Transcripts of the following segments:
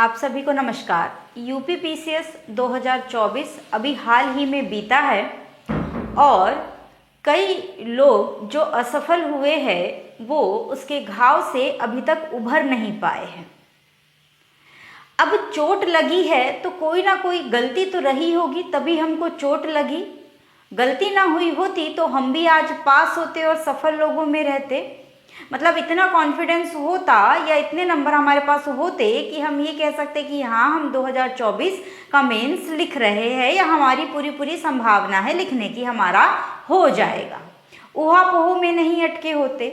आप सभी को नमस्कार। यूपी पीसीएस 2024 अभी हाल ही में बीता है और कई लोग जो असफल हुए हैं वो उसके घाव से अभी तक उभर नहीं पाए हैं। अब चोट लगी है तो कोई ना कोई गलती तो रही होगी, तभी हमको चोट लगी। गलती ना हुई होती तो हम भी आज पास होते और सफल लोगों में रहते। मतलब इतना कॉन्फिडेंस होता या इतने नंबर हमारे पास होते कि हम ये कह सकते कि हाँ, हम 2024 का मेंस लिख रहे हैं या हमारी पूरी संभावना है लिखने की, हमारा हो जाएगा। ऊहापोह में नहीं अटके होते।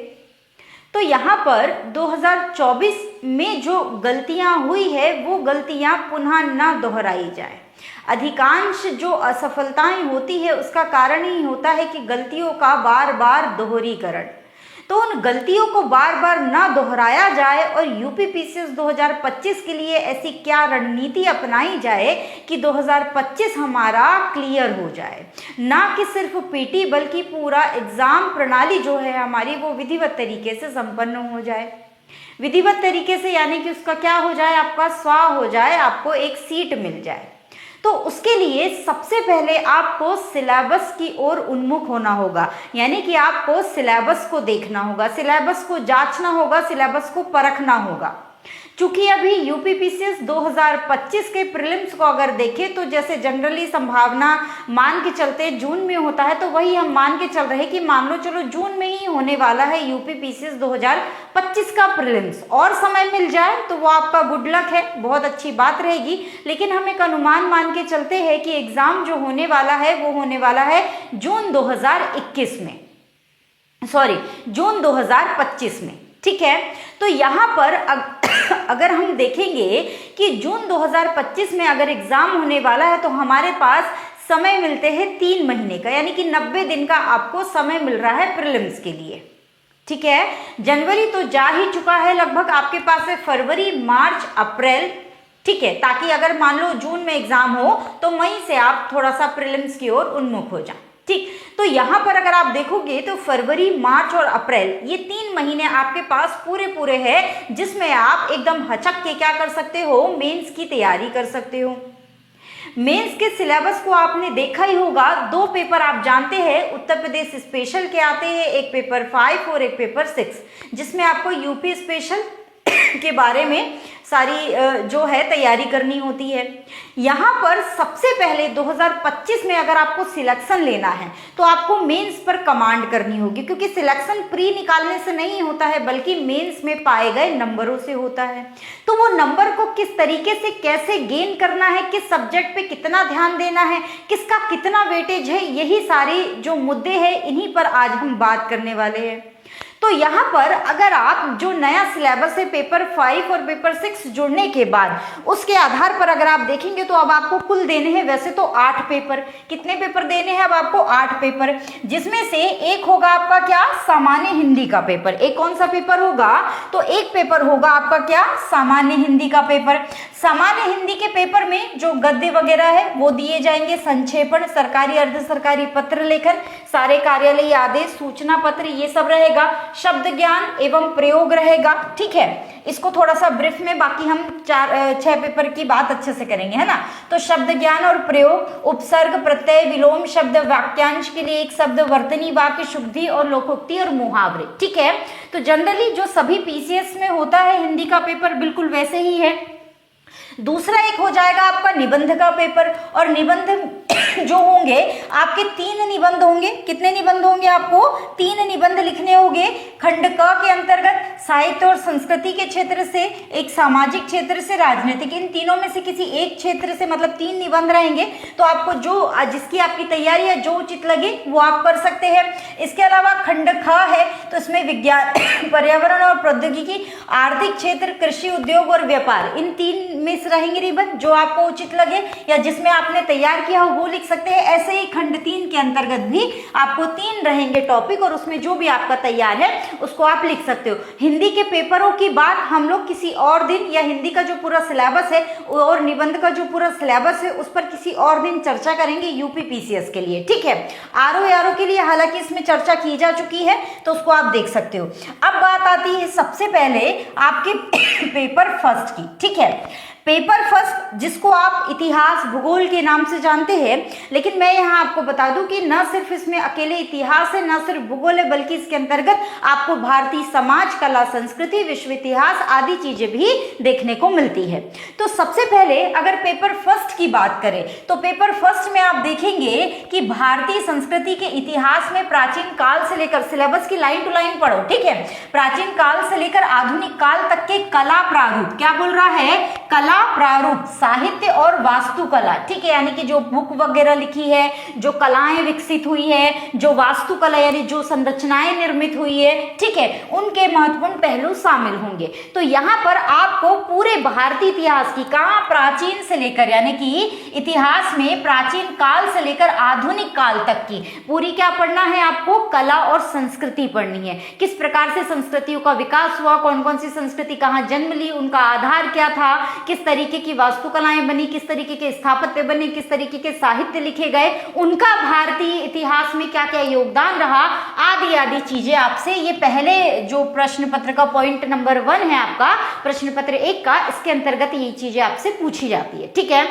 तो यहाँ पर 2024 में जो गलतियाँ हुई है वो गलतियाँ पुनः ना दोहराई जाए। अधिकांश जो असफलताएं होती है उसका कारण ही होता है कि गलतियों का बार बार दोहरीकरण। तो उन गलतियों को बार बार ना दोहराया जाए और यूपी पीसीएस 2025 के लिए ऐसी क्या रणनीति अपनाई जाए कि 2025 हमारा क्लियर हो जाए। ना कि सिर्फ पीटी बल्कि पूरा एग्जाम प्रणाली जो है हमारी वो विधिवत तरीके से संपन्न हो जाए। विधिवत तरीके से यानी कि उसका क्या हो जाए, आपका स्वा हो जाए, आपको एक सीट मिल जाए। तो उसके लिए सबसे पहले आपको सिलेबस की ओर उन्मुख होना होगा, यानी कि आपको सिलेबस को देखना होगा, सिलेबस को जांचना होगा, सिलेबस को परखना होगा। चूंकि अभी यूपी पीसीएस 2025 के प्रीलिम्स को अगर देखें तो जैसे जनरली संभावना मान के चलते जून में होता है, तो वही हम मान के चल रहे हैं कि मान लो चलो जून में ही होने वाला है यूपी पीसीएस 2025 का प्रीलिम्स। और समय मिल जाए तो वो आपका गुड लक है, बहुत अच्छी बात रहेगी। लेकिन हम एक अनुमान मान के चलते हैं कि एग्जाम जो होने वाला है वो होने वाला है जून 2021 में, सॉरी जून 2025 में। ठीक है, तो यहाँ पर अगर हम देखेंगे कि जून 2025 में अगर एग्जाम होने वाला है तो हमारे पास समय मिलते हैं 3 महीने का, यानी कि 90 दिन का आपको समय मिल रहा है प्रीलिम्स के लिए। ठीक है, जनवरी तो जा ही चुका है लगभग, आपके पास है फरवरी, मार्च, अप्रैल। ठीक है, ताकि अगर मान लो जून में एग्जाम हो तो मई से आप थोड़ा सा प्रीलिम्स की ओर उन्मुख हो जाए। ठीक, तो यहाँ पर अगर आप देखोगे तो फरवरी, मार्च और अप्रैल ये 3 महीने आपके पास पूरे हैं, जिसमें आप एकदम हचक के क्या कर सकते हो, मेंस की तैयारी कर सकते हो। मेंस के सिलेबस को आपने देखा ही होगा, 2 पेपर आप जानते हैं उत्तर प्रदेश स्पेशल के आते हैं, एक पेपर 5 और एक पेपर 6, जिसमें आपको यूपी स्पेशल के बारे में सारी जो है तैयारी करनी होती है। यहाँ पर सबसे पहले 2025 में अगर आपको सिलेक्शन लेना है तो आपको मेंस पर कमांड करनी होगी, क्योंकि सिलेक्शन प्री निकालने से नहीं होता है बल्कि मेंस में पाए गए नंबरों से होता है। तो वो नंबर को किस तरीके से कैसे गेन करना है, किस सब्जेक्ट पे कितना ध्यान देना है, किसका कितना वेटेज है, यही सारे जो मुद्दे हैं इन्हीं पर आज हम बात करने वाले हैं। तो यहाँ पर अगर आप जो नया सिलेबस है पेपर 5 और पेपर 6 जुड़ने के बाद उसके आधार पर अगर आप देखेंगे तो अब आपको कुल देने हैं वैसे तो 8 पेपर। कितने पेपर देने हैं अब आपको? 8 पेपर, जिसमें से एक होगा आपका क्या, सामान्य हिंदी का पेपर। एक कौन सा पेपर होगा? तो एक पेपर होगा आपका क्या, सामान्य हिंदी का पेपर। सामान्य हिंदी के पेपर में जो गद्य वगैरह है वो दिए जाएंगे, संक्षेपण, सरकारी अर्ध सरकारी पत्र लेखन, सारे कार्यालयीय आदेश, सूचना पत्र, ये सब रहेगा। शब्द ज्ञान एवं प्रयोग रहेगा। ठीक है, इसको थोड़ा सा ब्रीफ में, बाकी हम 6 पेपर की बात अच्छे से करेंगे, है ना। तो शब्द ज्ञान और प्रयोग, उपसर्ग, प्रत्यय, विलोम शब्द, वाक्यांश के लिए एक शब्द, वर्तनी वाक्य, शुद्धि और लोकोक्ति और मुहावरे। ठीक है, तो जनरली जो सभी पीसीएस में होता है हिंदी का पेपर बिल्कुल वैसे ही है। दूसरा एक हो जाएगा आपका निबंध का पेपर, और निबंध जो होंगे आपके 3 निबंध होंगे। कितने निबंध होंगे? आपको 3 निबंध लिखने होंगे। खंड क के अंतर्गत साहित्य और संस्कृति के क्षेत्र से, एक सामाजिक क्षेत्र से, राजनीतिक, इन तीनों में से किसी एक क्षेत्र से, मतलब 3 निबंध रहेंगे। तो आपको जो जिसकी आपकी तैयारी है जो उचित लगे वो आप कर सकते हैं। इसके अलावा खंड ख है तो इसमें विज्ञान, पर्यावरण और प्रौद्योगिकी, आर्थिक क्षेत्र, कृषि, उद्योग और व्यापार, इन 3 में से रहेंगे निबंध जो आपको उचित लगे या जिसमें आपने तैयार किया हो वो लिख सकते हैं। ऐसे ही खंड 3 के अंतर्गत भी आपको 3 रहेंगे टॉपिक, और उसमें जो भी आपका तैयार है उसको आप लिख सकते हो। हिंदी के पेपरों की बात हम लोग किसी और दिन, या हिंदी का जो पूरा सिलेबस है और निबंध का जो पूरा सिलेबस है उस पर किसी और दिन चर्चा करेंगे यूपी पीसीएस के लिए। ठीक है, आरओ के लिए हालांकि इसमें चर्चा की जा चुकी है तो उसको आप देख सकते हो। अब बात आती है सबसे पहले आपके पेपर फर्स्ट की। ठीक है, पेपर फर्स्ट जिसको आप इतिहास भूगोल के नाम से जानते हैं, लेकिन मैं यहाँ आपको बता दूं कि न सिर्फ इसमें अकेले इतिहास है, न सिर्फ भूगोल है, बल्कि इसके अंतर्गत आपको भारतीय समाज, कला, संस्कृति, विश्व इतिहास आदि चीजें भी देखने को मिलती है। तो सबसे पहले अगर पेपर फर्स्ट की बात करें तो पेपर फर्स्ट में आप देखेंगे कि भारतीय संस्कृति के इतिहास में प्राचीन काल से लेकर, सिलेबस की लाइन टू लाइन पढ़ो, ठीक है, प्राचीन काल से लेकर आधुनिक काल तक के कला प्रारूप, क्या बोल रहा है, कला प्रारूप, साहित्य और वास्तुकला, ठीक है, यानी कि जो बुक वगैरह लिखी है, जो कलाएं विकसित हुई है, जो वास्तुकला यानी जो संरचनाएं निर्मित हुई है, ठीक है, उनके महत्वपूर्ण पहलू शामिल होंगे। तो यहाँ पर आपको पूरे भारतीय इतिहास की, कहाँ, प्राचीन से लेकर, यानी कि इतिहास में प्राचीन काल से लेकर आधुनिक काल तक की पूरी क्या पढ़ना है आपको, कला और संस्कृति पढ़नी है। किस प्रकार से संस्कृतियों का विकास हुआ, कौन कौन सी संस्कृति कहाँ जन्म ली, उनका आधार क्या था, किस तरीके की वास्तुकलाएं बनी, किस तरीके के स्थापत्य बने, किस तरीके के साहित्य लिखे गए, उनका भारतीय इतिहास में क्या क्या योगदान रहा, आदि आदि चीजें आपसे ये पहले जो प्रश्न पत्र का पॉइंट नंबर 1 है आपका, प्रश्न पत्र 1 का, इसके अंतर्गत ये चीजें आपसे पूछी जाती है, ठीक है।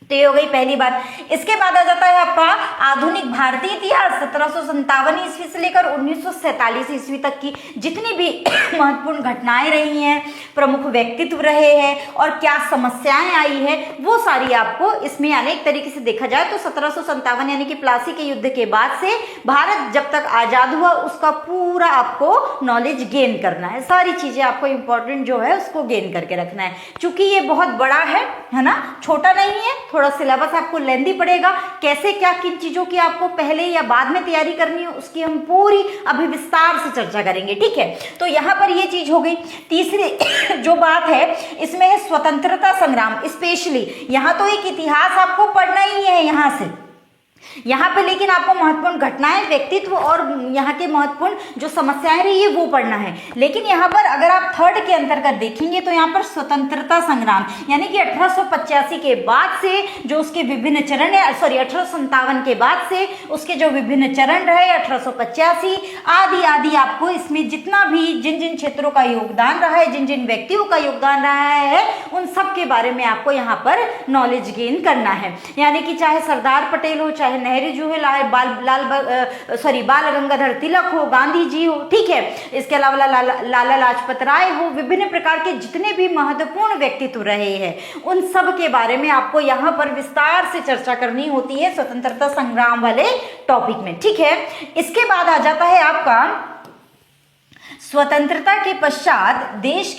तो ये हो गई पहली बात। इसके बाद आ जाता है आपका आधुनिक भारतीय इतिहास, 1757 ईस्वी से लेकर 1947 ईस्वी तक की जितनी भी महत्वपूर्ण घटनाएं रही हैं, प्रमुख व्यक्तित्व रहे हैं और क्या समस्याएं आई है, वो सारी आपको इसमें, यानी एक तरीके से देखा जाए तो 1757 यानी कि प्लासी के युद्ध के बाद से भारत जब तक आजाद हुआ उसका पूरा आपको नॉलेज गेन करना है, सारी चीजें आपको इंपॉर्टेंट जो है उसको गेन करके रखना है। चूंकि ये बहुत बड़ा है ना, छोटा नहीं है, थोड़ा सिलेबस आपको लेंदी पड़ेगा, कैसे क्या किन चीजों की आपको पहले या बाद में तैयारी करनी है उसकी हम पूरी अभी विस्तार से चर्चा करेंगे, ठीक है। तो यहाँ पर ये चीज हो गई। तीसरी जो बात है इसमें है स्वतंत्रता संग्राम, स्पेशली यहाँ तो एक इतिहास आपको पढ़ना ही है यहाँ से, यहाँ पे लेकिन आपको महत्वपूर्ण घटनाएं, व्यक्तित्व और यहाँ के महत्वपूर्ण जो समस्याएं रही है वो पढ़ना है। लेकिन यहाँ पर अगर आप थर्ड के अंतर्गत देखेंगे तो यहाँ पर स्वतंत्रता संग्राम यानी कि 1885 के बाद से जो उसके विभिन्न चरण है, 1857 के बाद से उसके जो विभिन्न चरण रहे, 1885 आदि आदि, आपको इसमें जितना भी जिन जिन क्षेत्रों का योगदान रहा है, जिन जिन व्यक्तियों का योगदान रहा है, उन सब के बारे में आपको यहाँ पर नॉलेज गेन करना है। यानी कि चाहे सरदार पटेल हो, चाहे नेहरू जी हो, बाल गंगाधर तिलक हो, गांधी जी हो, ठीक है, इसके अलावा लाला लाजपत राय हो, विभिन्न प्रकार के जितने भी महत्वपूर्ण व्यक्तित्व रहे हैं उन सब के बारे में आपको यहाँ पर विस्तार से चर्चा करनी होती है स्वतंत्रता संग्राम वाले टॉपिक में, ठीक है। इसके बाद आ जाता है आपका स्वतंत्रता के पश्चात देश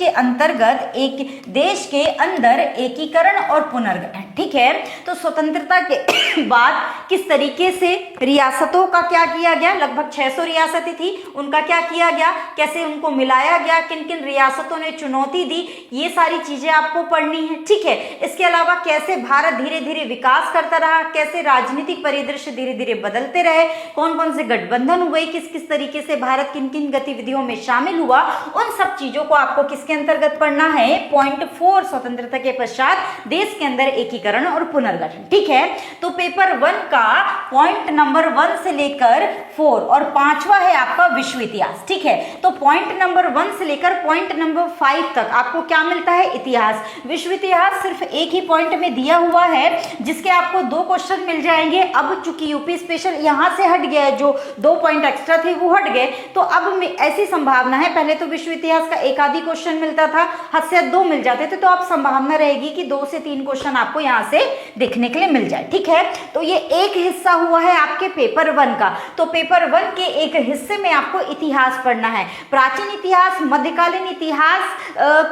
के अंदर एकीकरण और पुनर्गठन, ठीक है। तो स्वतंत्रता के बाद किस तरीके से रियासतों का क्या किया गया, लगभग 600 रियासतें थी, उनका क्या किया गया, कैसे उनको मिलाया गया, किन किन रियासतों ने चुनौती दी, ये सारी चीजें आपको पढ़नी है, ठीक है। इसके अलावा कैसे भारत धीरे धीरे विकास करता रहा, कैसे राजनीतिक परिदृश्य धीरे धीरे बदलते रहे, कौन कौन से गठबंधन हुए, किस किस तरीके से भारत किन किन गतिविधियों में शामिल हुआ, उन सब चीजों को आपको किसके अंतर्गत पढ़ना है, पॉइंट 4 स्वतंत्रता के पश्चात देश के अंदर एकीकरण और पुनर्गठन, ठीक है। तो पेपर 1 का पॉइंट नंबर 1 से लेकर 4 और 5वां है आपका विश्व इतिहास, ठीक है। तो पॉइंट नंबर 1 से लेकर पॉइंट नंबर 5 तक आपको क्या मिलता है, इतिहास। विश्व इतिहास सिर्फ एक ही पॉइंट में दिया हुआ है जिसके आपको 2 क्वेश्चन मिल जाएंगे। अब चूंकि यूपी स्पेशल यहां से हट गया है, जो 2 पॉइंट एक्स्ट्रा थे वो हट गए, तो अब ऐसी संभावना है, पहले तो विश्व इतिहास का एक आधी क्वेश्चन मिलता था, हद से 2 मिल जाते थे, तो अब संभावना रहेगी कि 2 से 3 क्वेश्चन आपको यहां से देखने के लिए मिल जाए, ठीक है। तो ये एक हिस्सा हुआ है आपके पेपर 1 का। तो पेपर 1 के एक हिस्से में आपको इतिहास पढ़ना है, प्राचीन इतिहास, मध्यकालीन इतिहास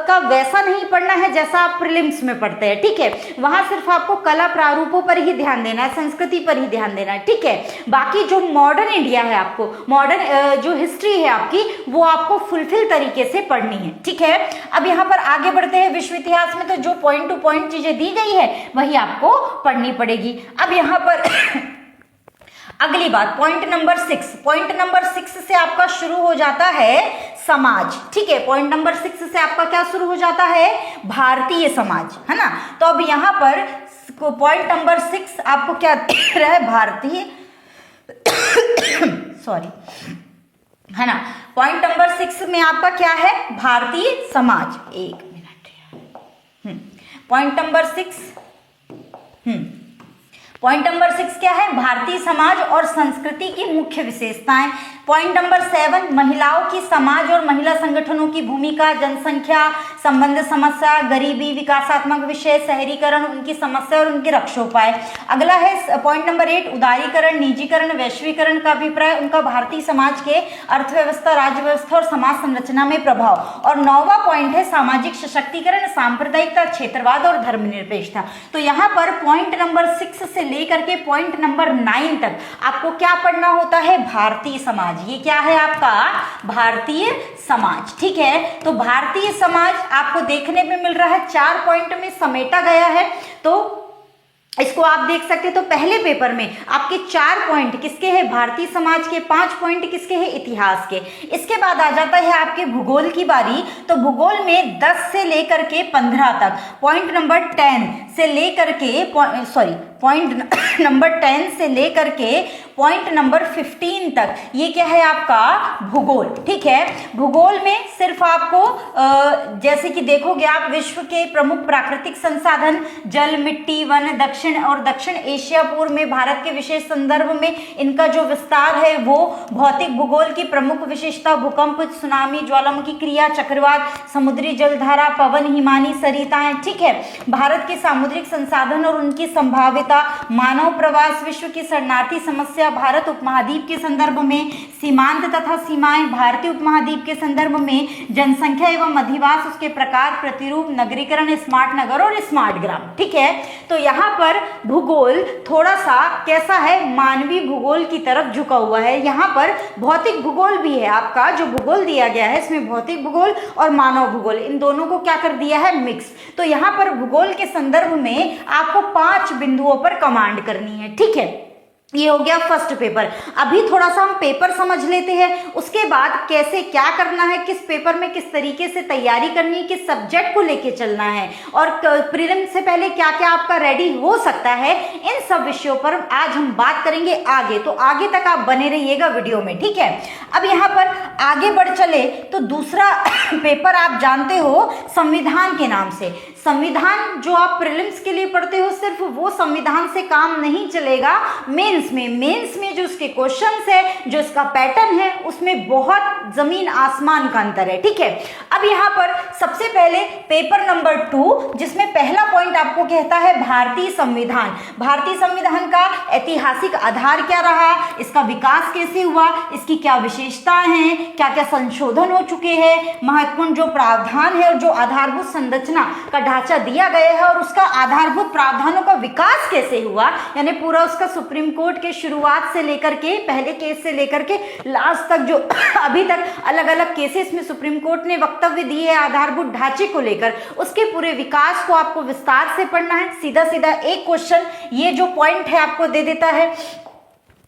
का वैसा नहीं पढ़ना है जैसा आप प्रीलिम्स में पढ़ते हैं, ठीक है। वहां सिर्फ आपको कला प्रारूपों पर ही ध्यान देना है, संस्कृति पर ही ध्यान देना है, ठीक है। बाकी जो मॉडर्न इंडिया है, आपको मॉडर्न जो हिस्ट्री है आपकी, वो आपको फुलफिल तरीके से पढ़नी है, ठीक है। अब यहाँ पर आगे बढ़ते हैं विश्व इतिहास में, तो जो पॉइंट टू पॉइंट चीजें दी गई है वही आपको पढ़नी पड़ेगी। अब यहाँ पर अगली बात पॉइंट नंबर 6, पॉइंट नंबर 6 से आपका शुरू हो जाता है समाज, ठीक है। पॉइंट नंबर 6 से आपका क्या शुरू हो जाता है, भारतीय समाज, है ना। तो अब यहाँ पर पॉइंट नंबर 6 आपको क्या दिख रहा है, भारतीय सॉरी, है ना। पॉइंट नंबर 6 में आपका क्या है, भारतीय समाज। एक minute, point number 6, point number 6 क्या है? भारतीय समाज और संस्कृति की मुख्य विशेषताएं। पॉइंट नंबर 7, महिलाओं की समाज और महिला संगठनों की भूमिका, जनसंख्या संबंध समस्या, गरीबी, विकासात्मक विषय, शहरीकरण, उनकी समस्या और उनके रक्षोपाय। अगला है पॉइंट नंबर 8, उदारीकरण, निजीकरण, वैश्वीकरण का अभिप्राय, उनका भारतीय समाज के अर्थव्यवस्था, राज्य व्यवस्था और समाज संरचना में प्रभाव। और 9वां पॉइंट है सामाजिक सशक्तिकरण, सांप्रदायिकता, क्षेत्रवाद और धर्मनिरपेक्षता। तो यहाँ पर पॉइंट नंबर 6 से लेकर के पॉइंट नंबर 9 तक आपको क्या पढ़ना होता है? भारतीय समाज। ये क्या है आपका? भारतीय समाज। ठीक है, तो भारतीय समाज आपको देखने में मिल रहा है 4 पॉइंट में समेटा गया है। तो इसको आप देख सकते हैं। तो पहले पेपर में आपके 4 पॉइंट किसके हैं? भारतीय समाज के। 5 पॉइंट किसके हैं? इतिहास के। इसके बाद आ जाता है आपके भूगोल की बारी। तो भूगोल में 10 से लेकर के 15 तक, पॉइंट नंबर 10 से लेकर के पॉइंट नंबर 10 से लेकर के पॉइंट नंबर 15 तक, ये क्या है आपका? भूगोल। ठीक है, भूगोल में सिर्फ आपको जैसे कि देखोगे आप, विश्व के प्रमुख प्राकृतिक संसाधन, जल, मिट्टी, वन, दक्षिण एशिया पूर्व में भारत के विशेष संदर्भ में इनका जो विस्तार है वो, भौतिक भूगोल की प्रमुख विशेषता, भूकंप, सुनामी, ज्वालामुखी क्रिया, चक्रवात, समुद्री जलधारा, पवन, हिमानी, सरिताएं। ठीक है, भारत के सामुद्रिक संसाधन और उनकी संभाव्यता, मानव प्रवास, विश्व की शरणार्थी समस्या, भारत उपमहाद्वीप के संदर्भ में, सीमांत तथा सीमाएं, भारतीय उपमहाद्वीप के संदर्भ में, जनसंख्या एवं अधिवास, उसके प्रकार, प्रतिरूप, नगरीकरण, स्मार्ट नगर और स्मार्ट ग्राम। ठीक है, तो यहाँ पर भूगोल थोड़ा सा कैसा है? मानवीय भूगोल की तरफ झुका हुआ है। यहाँ पर भौतिक भूगोल भी है आपका, जो भूगोल दिया गया है इसमें भौतिक भूगोल और मानव भूगोल, इन दोनों को क्या कर दिया है? मिक्स। तो यहाँ पर भूगोल के संदर्भ में आपको 5 बिंदुओं पर कमांड करनी है। ठीक है, ये हो गया फर्स्ट पेपर। अभी थोड़ा सा हम पेपर समझ लेते हैं, उसके बाद कैसे क्या करना है, किस पेपर में किस तरीके से तैयारी करनी है, किस सब्जेक्ट को लेके चलना है और प्रीलिम से पहले क्या क्या आपका रेडी हो सकता है, इन सब विषयों पर आज हम बात करेंगे आगे। तो आगे तक आप बने रहिएगा वीडियो में। ठीक है, अब यहाँ पर आगे बढ़ चले तो दूसरा पेपर आप जानते हो संविधान के नाम से। संविधान जो आप प्रीलिम्स के लिए पढ़ते हो, सिर्फ वो संविधान से काम नहीं चलेगा। मेंस में जो उसके क्वेश्चंस है, जो इसका पैटर्न है, उसमें बहुत जमीन आसमान का अंतर है। ठीक है, अब यहाँ पर सबसे पहले पेपर नंबर 2, जिसमें पहला पॉइंट आपको कहता है भारतीय संविधान। भारतीय संविधान का ऐतिहासिक आधार क्या रहा, इसका विकास कैसे हुआ, इसकी क्या विशेषताएं हैं, क्या क्या संशोधन हो चुके हैं, महत्वपूर्ण जो प्रावधान है और जो आधारभूत संरचना का ढांचा दिया गया है और उसका आधारभूत प्रावधानों का विकास कैसे हुआ, यानी पूरा उसका सुप्रीम कोर्ट के शुरुआत से लेकर के, पहले केस से लेकर के लास्ट तक, जो अभी तक अलग अलग केसेस में सुप्रीम कोर्ट ने वक्तव्य दिए आधारभूत ढांचे को लेकर, उसके पूरे विकास को आपको विस्तार से पढ़ना है। सीधा सीधा एक क्वेश्चन ये जो पॉइंट है आपको दे देता है।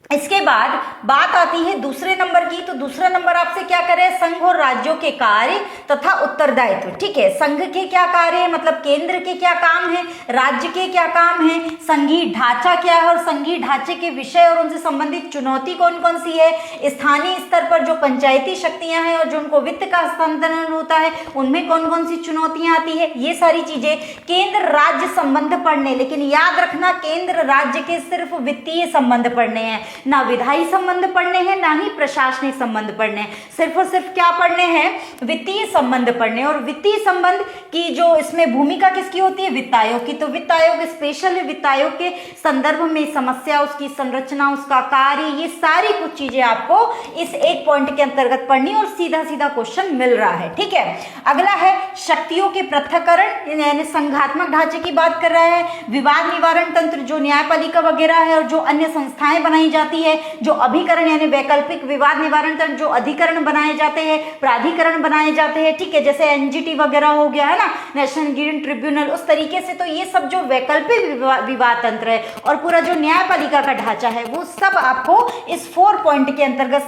इसके बाद बात आती है दूसरे नंबर की। तो दूसरा नंबर आपसे क्या करे? संघ और राज्यों के कार्य तथा उत्तरदायित्व। ठीक है, संघ के क्या कार्य है, मतलब केंद्र के क्या काम है, राज्य के क्या काम है, संघीय ढांचा क्या है और संघीय ढांचे के विषय और उनसे संबंधित चुनौती कौन कौन सी है, स्थानीय स्तर पर जो पंचायती शक्तियां हैं और जो उनको वित्त का हस्तांतरण होता है उनमें कौन कौन सी चुनौतियां आती है, ये सारी चीजें केंद्र राज्य संबंध पढ़ने। लेकिन याद रखना, केंद्र राज्य के सिर्फ वित्तीय संबंध पढ़ने हैं, ना विधायी संबंध पढ़ने हैं, ना ही प्रशासनिक संबंध पढ़ने हैं। सिर्फ और सिर्फ क्या पढ़ने हैं? वित्तीय संबंध पढ़ने। और वित्तीय संबंध की जो इसमें भूमिका किसकी होती है? वित्त आयोग की। तो वित्त आयोग स्पेशल है, वित्त आयोग के संदर्भ में समस्या, उसकी संरचना, उसका कार्य, ये सारी कुछ चीजें आपको इस एक पॉइंट के अंतर्गत पढ़नी और सीधा सीधा क्वेश्चन मिल रहा है। ठीक है, अगला है शक्तियों के पृथक्करण, यानी संघात्मक ढांचे की बात कर रहा है। विवाद निवारण तंत्र, जो न्यायपालिका वगैरह है और जो अन्य संस्थाएं बनाई जाती है, जो अभिकरण यानी वैकल्पिक विवाद निवारण तंत्र, जो अधिकरण बनाए जाते हैं, प्राधिकरण बनाए जाते हैं। ठीक है, जैसे एनजीटी वगैरह हो गया है ना, नेशनल ग्रीन ट्रिब्यूनल, उस तरीके से। तो ये सब जो वैकल्पिक विवाद तंत्र है और पूरा जो न्यायपालिका का ढांचा है, वो सब आपको इस 4 पॉइंट के अंतर्गत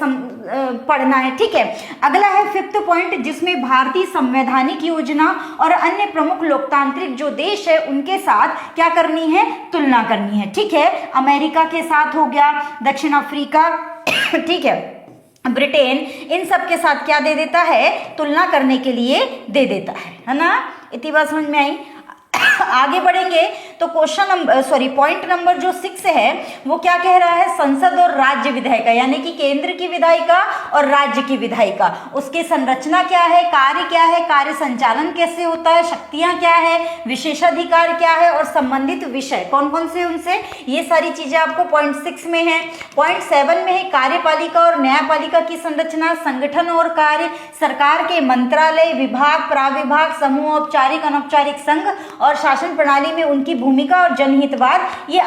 पढ़ना है। ठीक है, अगला है 5th पॉइंट, जिसमें भारतीय संवैधानिक योजना और अन्य प्रमुख लोकतांत्रिक जो देश है उनके साथ क्या करनी है? तुलना करनी है। ठीक है, अमेरिका के साथ हो गया, दक्षिण अफ्रीका, ठीक है, ब्रिटेन, इन सब के साथ क्या दे देता है? तुलना करने के लिए दे देता है ना। इतनी बात समझ में आई? आगे बढ़ेंगे तो पॉइंट नंबर जो 6 है वो क्या कह रहा है, संसद और राज्य विधायिका, यानी कि केंद्र की विधायिका और राज्य की विधायिका, उसकी संरचना क्या है, कार्य क्या है, कार्य संचालन कैसे होता है, शक्तियां क्या है, विशेषाधिकार क्या है और संबंधित विषय कौन कौन से उनसे, ये सारी चीजें आपको पॉइंट 6 में है। पॉइंट 7 में है कार्यपालिका और न्यायपालिका की संरचना, संगठन और कार्य, सरकार के मंत्रालय, विभाग, प्राविभाग, समूह, औपचारिक अनौपचारिक संघ और शासन प्रणाली में उनकी भूमिका और जनहितवाद, ये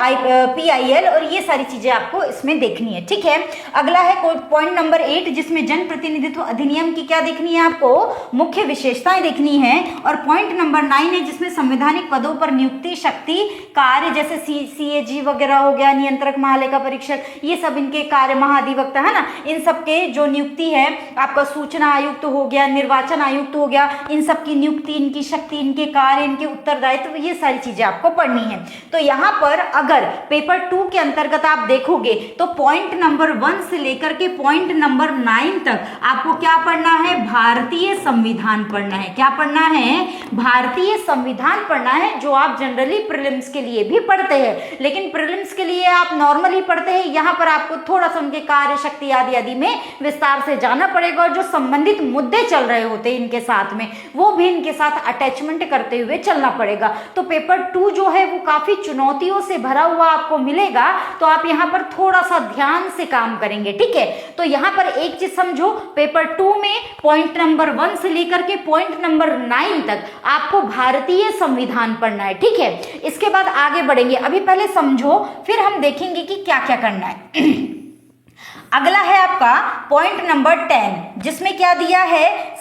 PIL और ये सारी चीजें आपको इसमें देखनी है। ठीक है, अगला है पॉइंट नंबर 8 जिसमें जन प्रतिनिधित्व अधिनियम की क्या देखनी है, आपको मुख्य विशेषताएं देखनी है। और पॉइंट नंबर 9 है जिसमें संवैधानिक पदों पर नियुक्ति, शक्ति, कार्य, जैसे CAG वगैरह हो गया, नियंत्रक, महालेखा परीक्षक, ये सब इनके कार्य, महाधिवक्ता है ना, इन सब के जो नियुक्ति है, आपका सूचना आयुक्त हो गया, निर्वाचन आयुक्त हो गया, इन सब की नियुक्ति, इनकी शक्ति, इनके कार्य, इनके उत्तरदायित्व, ये सारी चीजें आपको पढ़नी है। तो यहाँ पर अगर पेपर 2 के अंतर्गत आप देखोगे तो पॉइंट नंबर 1 से लेकर के पॉइंट नंबर 9 तक आपको क्या पढ़ना है, भारतीय संविधान पढ़ना है। क्या पढ़ना है, भारतीय संविधान पढ़ना है, जो आप जनरली प्रीलिम्स के लिए भी पढ़ते हैं, लेकिन प्रीलिम्स के लिए आप नॉर्मली पढ़ते हैं, यहाँ पर आपको थोड़ा सा उनके कार्य, शक्ति आदि आदि में विस्तार से जाना पड़ेगा और जो संबंधित मुद्दे चल रहे होते हैं इनके साथ में, वो भी इनके साथ अटैचमेंट करते हुए चलना पड़ेगा। तो पेपर 2 जो है वो काफी चुनौतियों से भरा हुआ आपको मिलेगा, तो आप यहाँ पर थोड़ा सा ध्यान से काम करेंगे। ठीक है, तो यहाँ पर एक चीज समझो, पेपर 2 में पॉइंट नंबर 1 से लेकर के पॉइंट नंबर 9 तक आपको भारतीय संविधान पढ़ना है। ठीक है, इसके बाद आगे बढ़ेंगे, अभी पहले समझो फिर हम देखेंगे कि क्या क्या करना है। अगला है आपका पॉइंट नंबर 10 जिसमें क्या दिया है,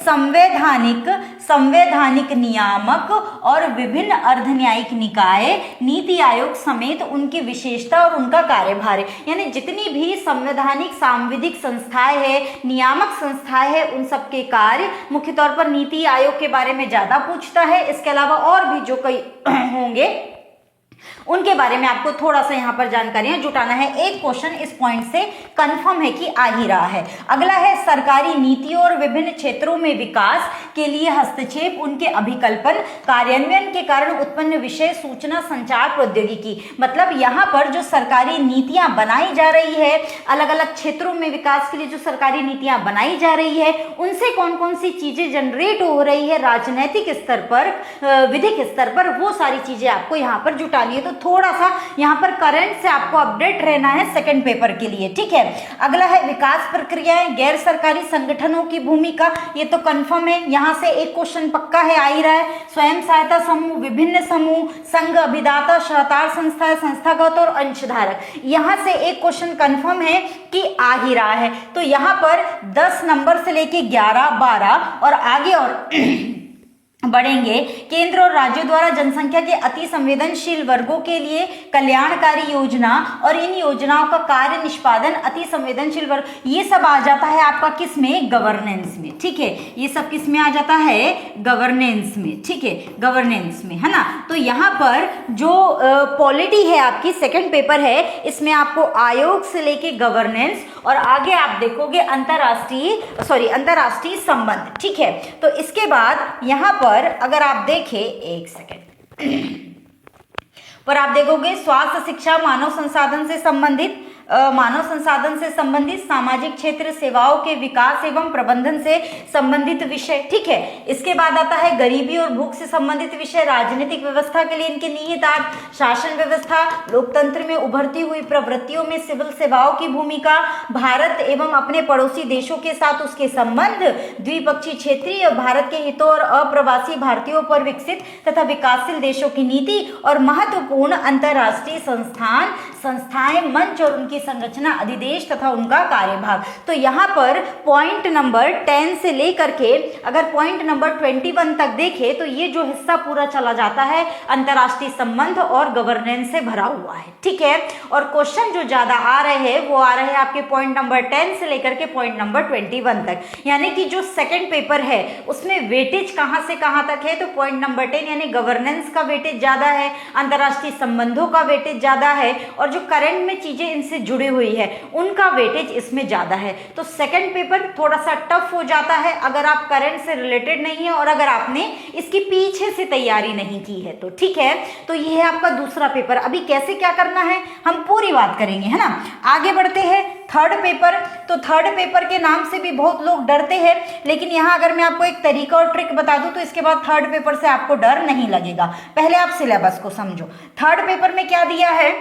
संवैधानिक नियामक और विभिन्न अर्धन्यायिक निकाय, नीति आयोग समेत उनकी विशेषता और उनका कार्यभार, यानी जितनी भी संवैधानिक सांविधिक संस्थाएं है, नियामक संस्थाएं है, उन सबके कार्य, मुख्य तौर पर नीति आयोग के बारे में ज्यादा पूछता है, इसके अलावा और भी जो कई होंगे उनके बारे में आपको थोड़ा सा यहाँ पर जानकारियां जुटाना है। एक क्वेश्चन इस पॉइंट से कंफर्म है कि आ ही रहा है। अगला है सरकारी नीतियों और विभिन्न क्षेत्रों में विकास के लिए हस्तक्षेप, उनके अभिकल्पन, कार्यान्वयन के कारण उत्पन्न विषय, सूचना संचार प्रौद्योगिकी। मतलब यहाँ पर जो सरकारी नीतियां बनाई जा रही है, अलग अलग क्षेत्रों में विकास के लिए जो सरकारी नीतियां बनाई जा रही है, उनसे कौन कौन सी चीजें जनरेट हो रही है राजनैतिक स्तर पर, विधिक स्तर पर, वो सारी चीजें आपको यहाँ पर जुटानी है। तो थोड़ा सा यहाँ पर करंट से आपको अपडेट रहना है सेकंड पेपर के लिए। ठीक है, अगला है विकास प्रक्रियाएं, गैर सरकारी संगठनों की भूमिका, ये तो कंफर्म है, यहाँ से एक क्वेश्चन पक्का है, आ ही रहा है। स्वयं सहायता समूह, विभिन्न समूह, संघ, अभिदाता, सहकार संस्थाएं, संस्थागत और अंशधारक, यहाँ से एक क्वेश्चन कंफर्म है कि आ ही रहा है। तो यहाँ पर 10 नंबर से लेके 11, 12 और आगे और बढ़ेंगे। केंद्र और राज्यों द्वारा जनसंख्या के अति संवेदनशील वर्गों के लिए कल्याणकारी योजना और इन योजनाओं का कार्य निष्पादन, अति संवेदनशील वर्ग, ये सब आ जाता है आपका किस में, गवर्नेंस में। ठीक है, ये सब किस में आ जाता है, गवर्नेंस में। ठीक है, गवर्नेंस में, है ना। तो यहाँ पर जो पॉलिटी है आपकी, सेकंड पेपर है, इसमें आपको आयोग से लेके गवर्नेंस और आगे आप देखोगे अंतरराष्ट्रीय संबंध। ठीक है, तो इसके बाद यहाँ पर अगर आप देखें, एक सेकेंड पर आप देखोगे स्वास्थ्य, शिक्षा, मानव संसाधन से संबंधित सामाजिक क्षेत्र, सेवाओं के विकास एवं प्रबंधन से संबंधित विषय। ठीक है, इसके बाद आता है गरीबी और भूख से संबंधित विषय, राजनीतिक व्यवस्था के लिए इनके निहितार्थ, शासन व्यवस्था, लोकतंत्र में उभरती हुई प्रवृत्तियों में सिविल सेवाओं की भूमिका, भारत एवं अपने पड़ोसी देशों के साथ उसके संबंध, द्विपक्षीय, क्षेत्रीय, भारत के हितों और अप्रवासी भारतीयों पर विकसित तथा विकासशील देशों की नीति और महत्वपूर्ण अंतरराष्ट्रीय संस्थाएं, मंच और उनकी संरचना, अधिदेश तथा उनका कार्यभाग। तो यहाँ पर पॉइंट नंबर 10 से लेकर के अगर पॉइंट नंबर 21 तक देखें तो ये जो हिस्सा पूरा चला जाता है अंतरराष्ट्रीय संबंध और गवर्नेंस से भरा हुआ है। ठीक है, और क्वेश्चन जो ज्यादा आ रहे हैं वो आ रहे हैं आपके पॉइंट नंबर 10 से लेकर के पॉइंट नंबर 21 तक, यानी कि जो सेकंड पेपर है उसमें वेटेज कहां से कहां तक है, तो पॉइंट नंबर 10 यानी गवर्नेंस का वेटेज ज्यादा है, अंतरराष्ट्रीय संबंधों का वेटेज ज्यादा है, और जो करंट में चीजें इनसे जुड़ी हुई है उनका वेटेज इसमें ज़्यादा है। तो सेकंड पेपर थोड़ा सा टफ हो जाता है अगर आप करंट से रिलेटेड नहीं है और अगर आपने इसकी पीछे से तैयारी नहीं की है तो। ठीक है, तो ये है आपका दूसरा पेपर। अभी कैसे क्या करना है हम पूरी बात करेंगे, है ना। आगे बढ़ते हैं थर्ड पेपर। तो थर्ड पेपर के नाम से भी बहुत लोग डरते हैं, लेकिन यहाँ अगर मैं आपको एक तरीका और ट्रिक बता दूं तो इसके बाद थर्ड पेपर से आपको डर नहीं लगेगा। पहले आप सिलेबस को समझो। थर्ड पेपर में क्या दिया है,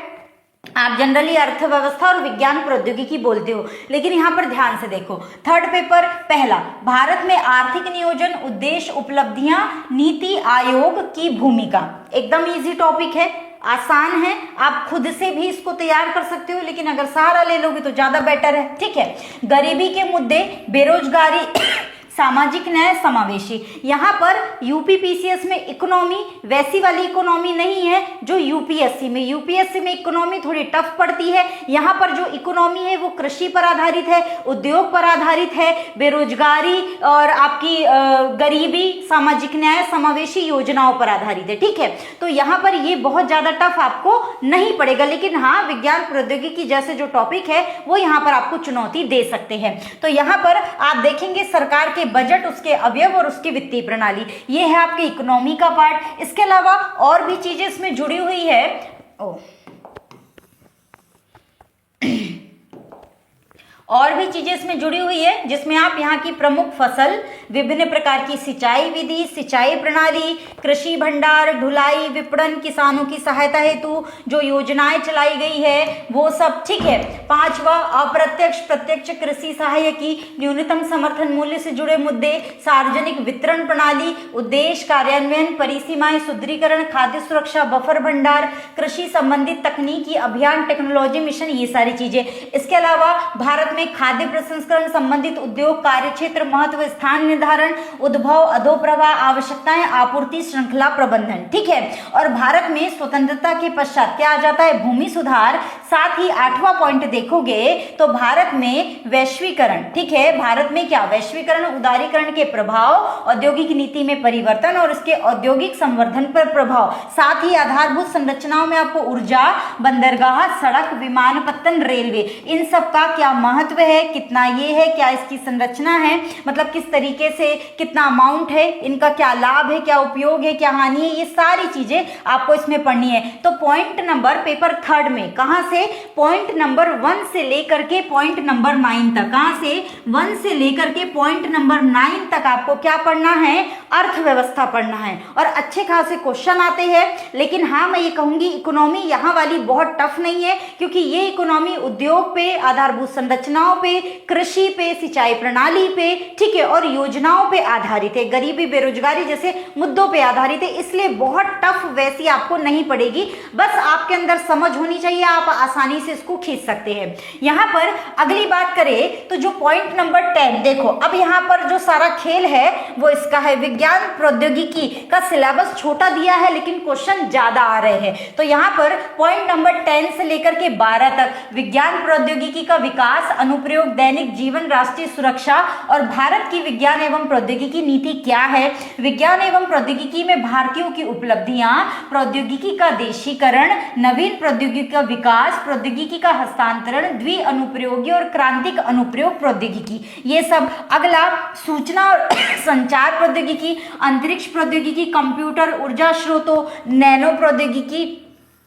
आप जनरली अर्थव्यवस्था और विज्ञान प्रौद्योगिकी बोलते हो, लेकिन यहाँ पर ध्यान से देखो। थर्ड पेपर पहला, भारत में आर्थिक नियोजन, उद्देश्य, उपलब्धियां, नीति आयोग की भूमिका। एकदम इजी टॉपिक है, आसान है, आप खुद से भी इसको तैयार कर सकते हो, लेकिन अगर सहारा ले लोगे तो ज्यादा बेटर है। ठीक है, गरीबी के मुद्दे, बेरोजगारी, सामाजिक न्याय, समावेशी। यहाँ पर यूपीपीसीएस में इकोनॉमी वैसी वाली इकोनॉमी नहीं है जो यूपीएससी में। यूपीएससी में इकोनॉमी थोड़ी टफ पड़ती है, यहाँ पर जो इकोनॉमी है वो कृषि पर आधारित है, उद्योग पर आधारित है, बेरोजगारी और आपकी गरीबी, सामाजिक न्याय, समावेशी योजनाओं पर आधारित है। ठीक है, तो यहाँ पर ये बहुत ज्यादा टफ आपको नहीं पड़ेगा, लेकिन हाँ विज्ञान प्रौद्योगिकी जैसे जो टॉपिक है वो यहाँ पर आपको चुनौती दे सकते हैं। तो यहाँ पर आप देखेंगे सरकार के बजट, उसके अवयव और उसकी वित्तीय प्रणाली, ये है आपके इकोनॉमी का पार्ट। इसके अलावा और भी चीजें इसमें जुड़ी हुई है। और भी चीजें इसमें जुड़ी हुई है जिसमें आप यहाँ की प्रमुख फसल, विभिन्न प्रकार की सिंचाई विधि, सिंचाई प्रणाली, कृषि भंडार, ढुलाई, विपणन, किसानों की सहायता हेतु जो योजनाएं चलाई गई है वो सब। ठीक है, पांचवा, अप्रत्यक्ष प्रत्यक्ष कृषि सहायकी, न्यूनतम समर्थन मूल्य से जुड़े मुद्दे, सार्वजनिक वितरण प्रणाली, उद्देश्य, कार्यान्वयन, परिसीमाएं, सुदृढ़ीकरण, खाद्य सुरक्षा, बफर भंडार, कृषि संबंधित तकनीकी अभियान, टेक्नोलॉजी मिशन, ये सारी चीजें। इसके अलावा भारत में खाद्य प्रसंस्करण संबंधित उद्योग, कार्यक्षेत्र, महत्व, स्थान निर्धारण, उद्भव, अधोप्रवाह, आवश्यकताएं, आपूर्ति श्रृंखला प्रबंधन। ठीक है, और भारत में स्वतंत्रता के पश्चात क्या आ जाता है, भूमि सुधार। साथ ही 8वां पॉइंट देखोगे तो भारत में वैश्वीकरण। ठीक है, भारत में क्या वैश्वीकरण, उदारीकरण के प्रभाव, औद्योगिक नीति में परिवर्तन और इसके औद्योगिक संवर्धन पर प्रभाव। साथ ही आधारभूत संरचनाओं में आपको ऊर्जा, बंदरगाह, सड़क, विमानपत्तन, रेलवे, इन सब का क्या महत्व है, कितना ये है, क्या इसकी संरचना है, मतलब किस तरीके से कितना अमाउंट है, इनका क्या लाभ है, क्या उपयोग है, क्या हानि है, ये सारी चीजें आपको इसमें पढ़नी है। तो पॉइंट नंबर पेपर थर्ड में कहां से, पॉइंट नंबर 1 से लेकर के पॉइंट नंबर 9 तक, कहां से 1 से लेकर के पॉइंट नंबर 9 तक आपको क्या पढ़ना है, अर्थव्यवस्था पढ़ना है। और अच्छे खासे क्वेश्चन आते हैं, लेकिन हाँ मैं ये कहूंगी इकोनॉमी यहाँ वाली बहुत टफ नहीं है, क्योंकि ये इकोनॉमी उद्योग पे, आधारभूत संरचनाओं पे, कृषि पे, सिंचाई प्रणाली पे, ठीक है, और योजनाओं पे आधारित है, गरीबी बेरोजगारी जैसे मुद्दों पे आधारित है, इसलिए बहुत टफ वैसी आपको नहीं पड़ेगी। बस आपके अंदर समझ होनी चाहिए, आप आसानी से इसको खींच सकते हैं। यहाँ पर अगली बात करें तो जो पॉइंट नंबर 10 देखो, अब यहाँ पर जो सारा खेल है वो इसका है, विज्ञान प्रौद्योगिकी का सिलेबस छोटा दिया है लेकिन क्वेश्चन ज्यादा आ रहे हैं। तो यहाँ पर पॉइंट नंबर 10 से लेकर के 12 तक विज्ञान प्रौद्योगिकी का विकास, अनुप्रयोग, दैनिक जीवन, राष्ट्रीय सुरक्षा और भारत की विज्ञान एवं प्रौद्योगिकी नीति क्या है, विज्ञान एवं प्रौद्योगिकी में भारतीयों की उपलब्धियां, प्रौद्योगिकी का देशीकरण, नवीन प्रौद्योगिकी का विकास, प्रौद्योगिकी का हस्तांतरण, द्वि अनुप्रयोगी और क्रांतिक अनुप्रयोग प्रौद्योगिकी, ये सब। अगला सूचना और संचार प्रौद्योगिकी, अंतरिक्ष प्रौद्योगिकी, कंप्यूटर, ऊर्जा स्रोतों, नैनो प्रौद्योगिकी,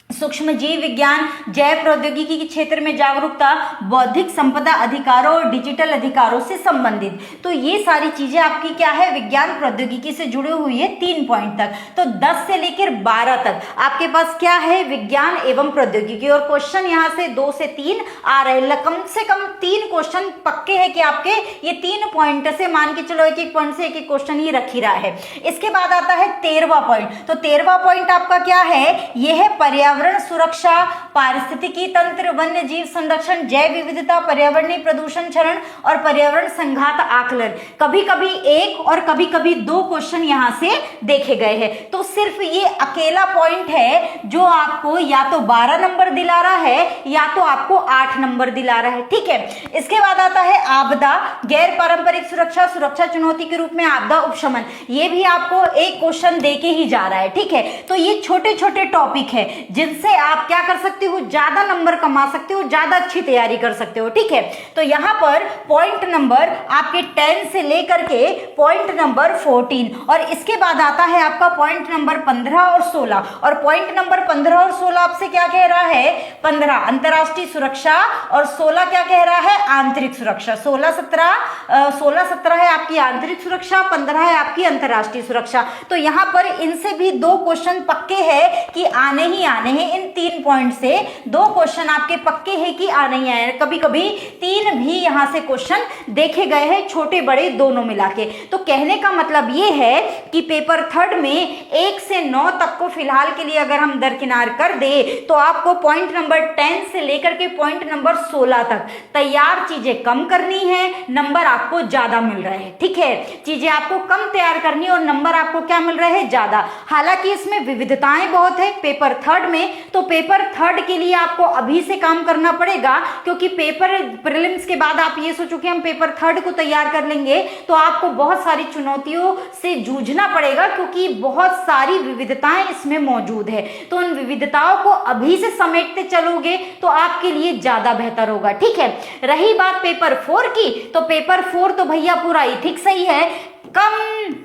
सूक्ष्म जीव विज्ञान, जैव प्रौद्योगिकी के क्षेत्र में जागरूकता, बौद्धिक संपदा अधिकारों और डिजिटल अधिकारों से संबंधित। तो ये सारी चीजें आपकी क्या है, विज्ञान प्रौद्योगिकी से जुड़ी हुई है 3 पॉइंट तक। तो 10 से लेकर 12 तक आपके पास क्या है, विज्ञान एवं प्रौद्योगिकी, और क्वेश्चन यहाँ से 2 से 3 आ रहे हैं। कम से कम 3 क्वेश्चन पक्के हैं कि आपके ये 3 पॉइंट से, मान के चलो एक एक पॉइंट से एक क्वेश्चन ही रख ही रहा है। इसके बाद आता है 13वां पॉइंट। तो 13वां पॉइंट आपका क्या है, ये है पर्यावरण सुरक्षा, पारिस्थितिकी तंत्र, वन्य जीव संरक्षण, जैव विविधता, पर्यावरणीय प्रदूषण क्षरण और पर्यावरण संघात आकलन। कभी कभी 1 और कभी कभी 2 क्वेश्चन यहां से देखे गए हैं। तो सिर्फ ये अकेला पॉइंट है जो आपको या तो 12 नंबर दिला रहा है या तो आपको 8 नंबर दिला रहा है। ठीक है, इसके बाद आता है आपदा, गैर पारंपरिक सुरक्षा, सुरक्षा चुनौती के रूप में आपदा उपशमन, ये भी आपको एक क्वेश्चन दे के ही जा रहा है। ठीक है, तो ये छोटे छोटे टॉपिक है जिनसे जिनसे आप क्या कर सकते हो, ज्यादा नंबर कमा सकते हो, ज्यादा अच्छी तैयारी कर सकते हो। ठीक है, तो यहाँ पर पॉइंट नंबर आपके 10 से लेकर के पॉइंट नंबर 14 और इसके बाद आता है आपका पॉइंट नंबर 15 और 16। और पॉइंट नंबर 15 और 16 आपसे क्या कह रहा है, 15 अंतरराष्ट्रीय सुरक्षा और 16 क्या कह रहा है, आंतरिक सुरक्षा। 16 17 है आपकी आंतरिक सुरक्षा, 15 है आपकी अंतरराष्ट्रीय सुरक्षा। तो यहाँ पर इनसे भी 2 क्वेश्चन पक्के हैं कि आने ही आने हैं। इन 3 पॉइंट से 2 क्वेश्चन आपके पक्के हैं कि आने ही आए। कभी कभी 3 भी यहाँ से क्वेश्चन देखे गए हैं, छोटे बड़े दोनों मिला के। तो कहने का मतलब ये है कि पेपर थर्ड में 1 से 9 तक को फिलहाल के लिए अगर हम दरकिनार कर दे तो आपको पॉइंट नंबर 10 से लेकर के पॉइंट नंबर 16 तक तैयार चीजें कम करनी है, नंबर आपको ज्यादा मिल रहे हैं। ठीक है, चीजें आपको कम तैयार करनी और नंबर आपको क्या मिल रहे हैं, ज्यादा। हालांकि इसमें विविधताएं बहुत है पेपर थर्ड में, तो पेपर थर्ड के लिए आपको अभी से काम करना पड़ेगा, क्योंकि पेपर प्रीलिम्स के बाद आप ये सोचो कि हम पेपर थर्ड को तैयार कर लेंगे तो आपको बहुत सारी चुनौतियों से जूझना पड़ेगा, क्योंकि बहुत सारी विविधताएं इसमें मौजूद है। तो उन विविधताओं को अभी से समेटते चलोगे तो आपके लिए ज्यादा बेहतर होगा। ठीक है, रही बात पेपर 4 की, तो पेपर 4 तो भैया पूरा इथिक्स ही है, कम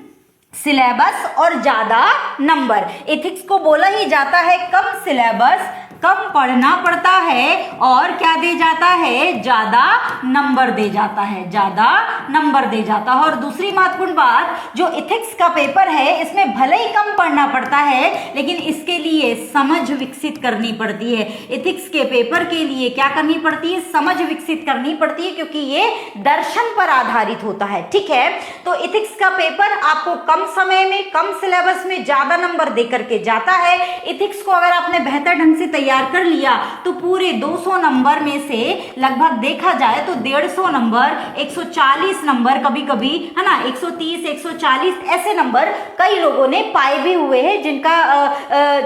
सिलेबस और ज्यादा नंबर। एथिक्स को बोला ही जाता है कम सिलेबस, कम पढ़ना पड़ता है और क्या दे जाता है, ज्यादा नंबर दे जाता है, ज्यादा नंबर दे जाता है। और दूसरी महत्वपूर्ण बात, जो इथिक्स का पेपर है इसमें भले ही कम पढ़ना पड़ता है लेकिन इसके लिए समझ विकसित करनी पड़ती है। इथिक्स के पेपर के लिए क्या करनी पड़ती है, समझ विकसित करनी पड़ती है, क्योंकि ये दर्शन पर आधारित होता है। ठीक है, तो इथिक्स का पेपर आपको कम समय में, कम सिलेबस में ज्यादा नंबर दे करके जाता है। इथिक्स को अगर आपने बेहतर ढंग से तैयार कर लिया तो पूरे 200 नंबर में से लगभग देखा जाए तो 150 नंबर, 140 नंबर, कभी कभी है ना 130 140 ऐसे नंबर कई लोगों ने पाए भी हुए हैं, जिनका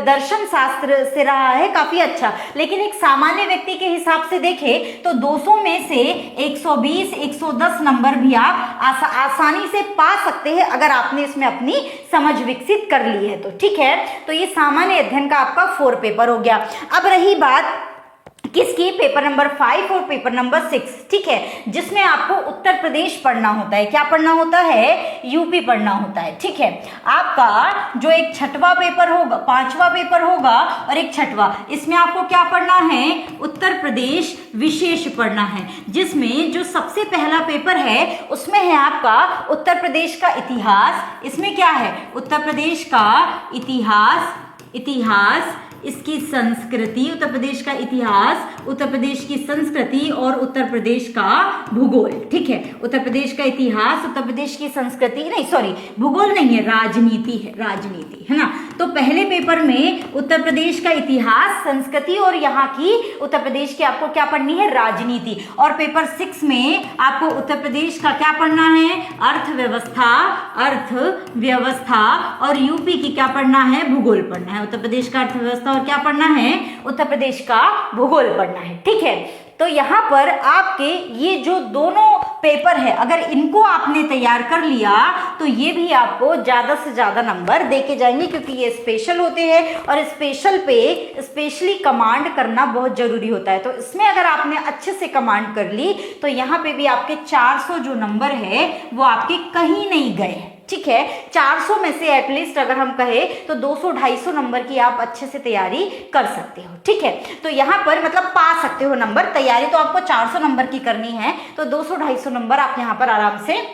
दर्शन शास्त्र से रहा है काफी अच्छा। लेकिन एक सामान्य व्यक्ति के हिसाब से देखें तो 200 में से 120 110 नंबर भी आप आसानी से पा सकते हैं अगर आपने इसमें अपनी समझ विकसित कर ली है तो। ठीक है, तो ये सामान्य अध्ययन का आपका 4 पेपर हो गया। अब रही बात किसकी, पेपर नंबर 5 और पेपर नंबर 6। ठीक है, जिसमें आपको उत्तर प्रदेश पढ़ना होता है। क्या पढ़ना होता है, यूपी पढ़ना होता है। ठीक है, आपका जो एक 6वां पेपर होगा, 5वां पेपर होगा और एक 6वां, इसमें आपको क्या पढ़ना है, उत्तर प्रदेश विशेष पढ़ना है, जिसमें जो सबसे पहला पेपर है उसमें है आपका उत्तर प्रदेश का इतिहास। इसमें क्या है, उत्तर प्रदेश का इतिहास, इसकी संस्कृति, उत्तर प्रदेश का इतिहास, उत्तर प्रदेश की संस्कृति और उत्तर प्रदेश का भूगोल। ठीक है, उत्तर प्रदेश का इतिहास, उत्तर प्रदेश की संस्कृति, नहीं सॉरी भूगोल नहीं है, राजनीति है ना। तो पहले पेपर में उत्तर प्रदेश का इतिहास, संस्कृति और यहाँ की उत्तर प्रदेश की आपको क्या पढ़नी है, राजनीति। और पेपर 6 में आपको उत्तर प्रदेश का क्या पढ़ना है, अर्थव्यवस्था और यूपी की क्या पढ़ना है, भूगोल पढ़ना है। उत्तर प्रदेश का अर्थव्यवस्था और क्या पढ़ना है, उत्तर प्रदेश का भूगोल पढ़ना है। ठीक है, तो यहाँ पर आपके ये जो दोनों पेपर है अगर इनको आपने तैयार कर लिया तो ये भी आपको ज्यादा से ज्यादा नंबर देके जाएंगे, क्योंकि ये स्पेशल होते हैं और स्पेशल पे स्पेशली कमांड करना बहुत जरूरी होता है। तो इसमें अगर आपने अच्छे से कमांड कर ली तो यहाँ पे भी आपके 400 जो नंबर है वो आपके कहीं नहीं गए। ठीक है, 400 में से एटलीस्ट अगर हम कहें तो 200-250 नंबर की आप अच्छे से तैयारी कर सकते हो। ठीक है, तो यहाँ पर मतलब पा सकते हो नंबर, तैयारी तो आपको 400 नंबर की करनी है तो 200-250 नंबर आप यहाँ पर आराम से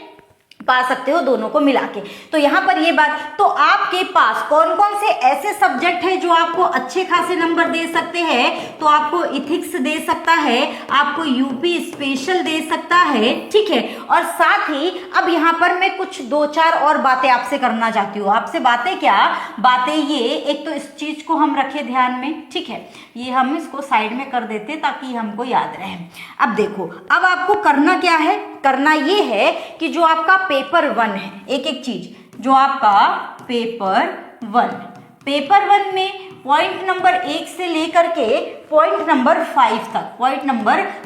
पा सकते हो दोनों को मिला के। तो यहाँ पर ये बात, तो आपके पास कौन कौन से ऐसे सब्जेक्ट है जो आपको अच्छे खासे नंबर दे सकते हैं, तो आपको इथिक्स दे सकता है, आपको यूपी स्पेशल दे सकता है। ठीक है, और साथ ही अब यहाँ पर मैं कुछ 2-4 और बातें आपसे करना चाहती हूँ। आपसे बातें क्या, बातें ये, एक तो इस चीज को हम रखे ध्यान में। ठीक है, ये हम इसको साइड में कर देते ताकि हमको याद रहे। अब देखो, अब आपको करना क्या है, करना ये है कि जो आपका पेपर 1 है, एक चीज, जो आपका पेपर 1 में पॉइंट नंबर 1 से लेकर के पॉइंट नंबर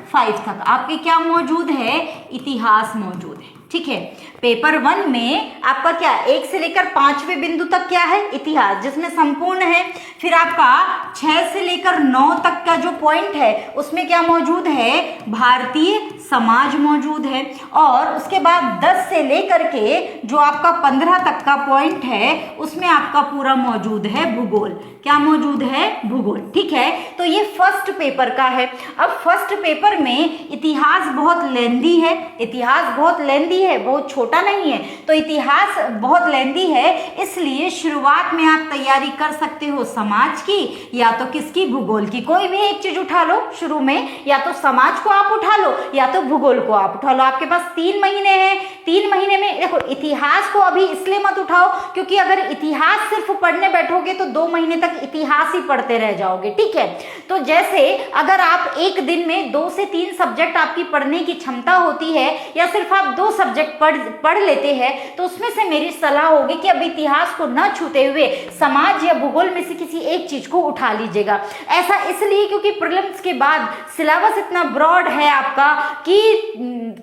5 तक आपके क्या मौजूद है, इतिहास मौजूद है। ठीक है, पेपर 1 में आपका क्या 1 से लेकर 5वें बिंदु तक क्या है, इतिहास, जिसमें संपूर्ण है। फिर आपका 6 से लेकर 9 तक का जो पॉइंट है उसमें क्या मौजूद है, भारतीय समाज मौजूद है। और उसके बाद 10 से लेकर के जो आपका 15 तक का पॉइंट है उसमें आपका पूरा मौजूद है भूगोल। क्या मौजूद है, भूगोल। ठीक है, तो ये फर्स्ट पेपर का है। अब फर्स्ट पेपर में इतिहास बहुत लेंदी है, इतिहास बहुत लेंदी है, बहुत छोटा नहीं है, तो इतिहास बहुत लेंदी है, इसलिए शुरुआत में आप तैयारी कर सकते हो समाज की या तो किसकी, भूगोल की। कोई भी एक चीज उठा लो शुरू में, या तो समाज को आप उठा लो या तो भूगोल को आप उठा लो। आपके पास 3 महीने हैं, 3 महीने में देखो, इतिहास को अभी इसलिए मत उठाओ क्योंकि अगर इतिहास सिर्फ पढ़ने बैठोगे तो 2 महीने तक इतिहास ही पढ़ते रह जाओगे। ठीक है, तो जैसे अगर आप एक दिन में 2 से 3 सब्जेक्ट आपकी पढ़ने की क्षमता होती है या सिर्फ आप 2 सब्जेक्ट पढ़ लेते हैं तो उसमें से मेरी सलाह होगी कि अब इतिहास को न छूते हुए समाज या भूगोल में से किसी एक चीज को उठा लीजिएगा। ऐसा इसलिए क्योंकि प्रीलिम्स के बाद सिलेबस इतना ब्रॉड है आपका कि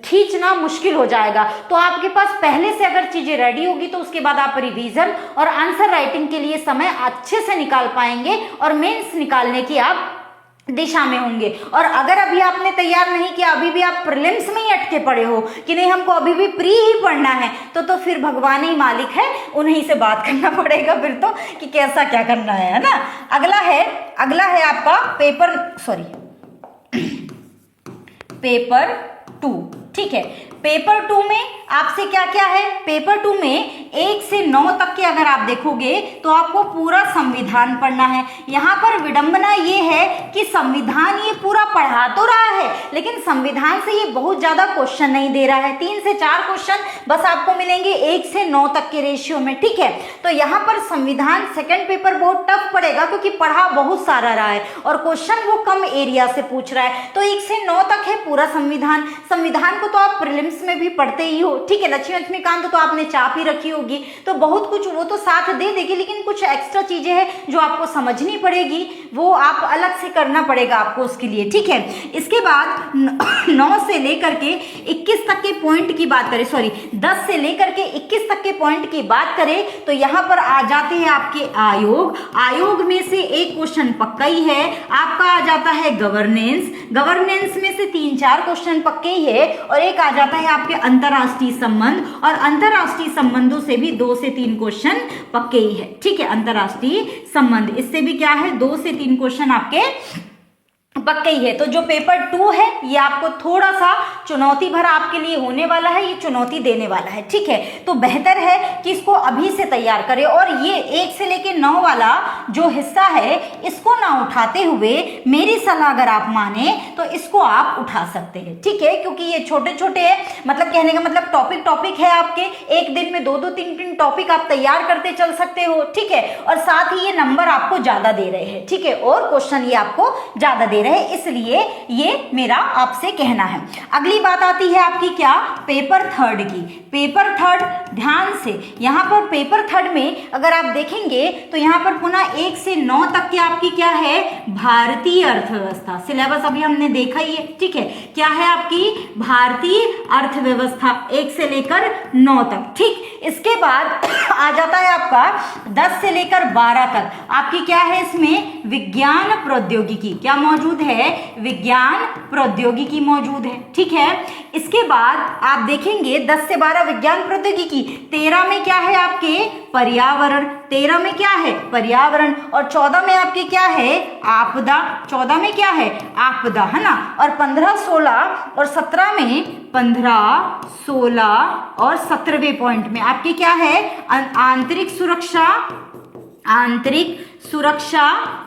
खींचना मुश्किल हो जाएगा। तो आपके पास पहले से अगर चीजें रेडी होगी तो उसके बाद आप रिवीजन और आंसर राइटिंग के लिए समय अच्छे से निकाल पाएंगे और मेंस निकालने की आप दिशा में होंगे। और अगर अभी आपने तैयार नहीं किया, अभी भी आप प्रीलिम्स में ही अटके पड़े हो कि नहीं हमको अभी भी प्री ही पढ़ना है, तो फिर भगवान ही मालिक है, उन्हीं से बात करना पड़ेगा फिर तो कि कैसा क्या करना है ना। अगला है आपका पेपर 2। ठीक है, पेपर 2 में आपसे क्या क्या है, पेपर 2 में 1 से 9 तक के अगर आप देखोगे तो आपको पूरा संविधान पढ़ना है। यहाँ पर विडंबना ये है कि संविधान ये पूरा पढ़ा तो रहा है लेकिन संविधान से ये बहुत ज्यादा क्वेश्चन नहीं दे रहा है। 3 से 4 क्वेश्चन बस आपको मिलेंगे 1 से 9 तक के रेशियो में। ठीक है, तो यहाँ पर संविधान सेकंड पेपर बहुत टफ पड़ेगा क्योंकि पढ़ा बहुत सारा रहा है और क्वेश्चन वो कम एरिया से पूछ रहा है। तो 1 से 9 तक है पूरा संविधान को तो आप प्रीलिम्स में भी पढ़ते ही हो। ठीक है, लक्ष्मीकांत तो आपने चाप ही रखी होगी, तो बहुत कुछ वो तो साथ दे देगी, लेकिन कुछ एक्स्ट्रा चीजें हैं जो आपको समझनी पड़ेगी, वो आप अलग से करना पड़ेगा आपको उसके लिए। ठीक है, इसके बाद 9 से लेकर के 21 तक के पॉइंट की बात करें, 10 से लेकर के 21 तक के पॉइंट की बात करें तो यहाँ पर आ जाते हैं आपके आयोग में से एक क्वेश्चन पक्का ही है आपका, आ जाता है गवर्नेंस में से 3-4 क्वेश्चन पक्के ही है और एक आ जाता है आपके अंतरराष्ट्रीय संबंध, और अंतरराष्ट्रीय संबंधों से भी 2 से 3 क्वेश्चन पक्के ही है। ठीक है, अंतरराष्ट्रीय संबंध, इससे भी क्या है 2 से 3 क्वेश्चन आपके पक्के ही है। तो जो पेपर 2 है ये आपको थोड़ा सा चुनौती भरा आपके लिए होने वाला है, ये चुनौती देने वाला है। ठीक है, तो बेहतर है कि इसको अभी से तैयार करें और ये 1 से लेके 9 वाला जो हिस्सा है इसको ना उठाते हुए मेरी सलाह अगर आप माने तो इसको आप उठा सकते हैं। ठीक है, क्योंकि ये छोटे छोटे है, मतलब कहने का मतलब टॉपिक है आपके, एक दिन में 2-2, 3-3 टॉपिक आप तैयार करते चल सकते हो। ठीक है, और साथ ही ये नंबर आपको ज्यादा दे रहे हैं। ठीक है, और क्वेश्चन ये आपको ज्यादा दे रहे हैं, इसलिए ये मेरा आपसे कहना है। अगली बात आती है आपकी क्या, पेपर 3 की। पेपर 3 ध्यान से, यहाँ पर पेपर 3 में अगर आप देखेंगे तो यहाँ पर पुनः 1 से 9 तक की आपकी क्या है, भारतीय अर्थव्यवस्था। सिलेबस अभी हमने देखा ही है। ठीक है, क्या है आपकी भारतीय अर्थव्यवस्था 1 से लेकर 9 तक। ठीक, इसके बाद आ जाता है आपका 10 से लेकर 12 तक आपकी क्या है, इसमें विज्ञान प्रौद्योगिकी क्या मौजूद है, विज्ञान प्रौद्योगिकी मौजूद है। ठीक है, इसके बाद आप देखेंगे 10 से 12 विज्ञान प्रौद्योगिकी, 13 में क्या है आपके पर्यावरण, 13 में क्या है पर्यावरण, और 14 में आपके क्या है आपदा, 14 में क्या है आपदा, है ना। और 15, 16 और 17 में 15, 16 और 17वें पॉइंट में आपके क्या है, आंतरिक सुरक्षा,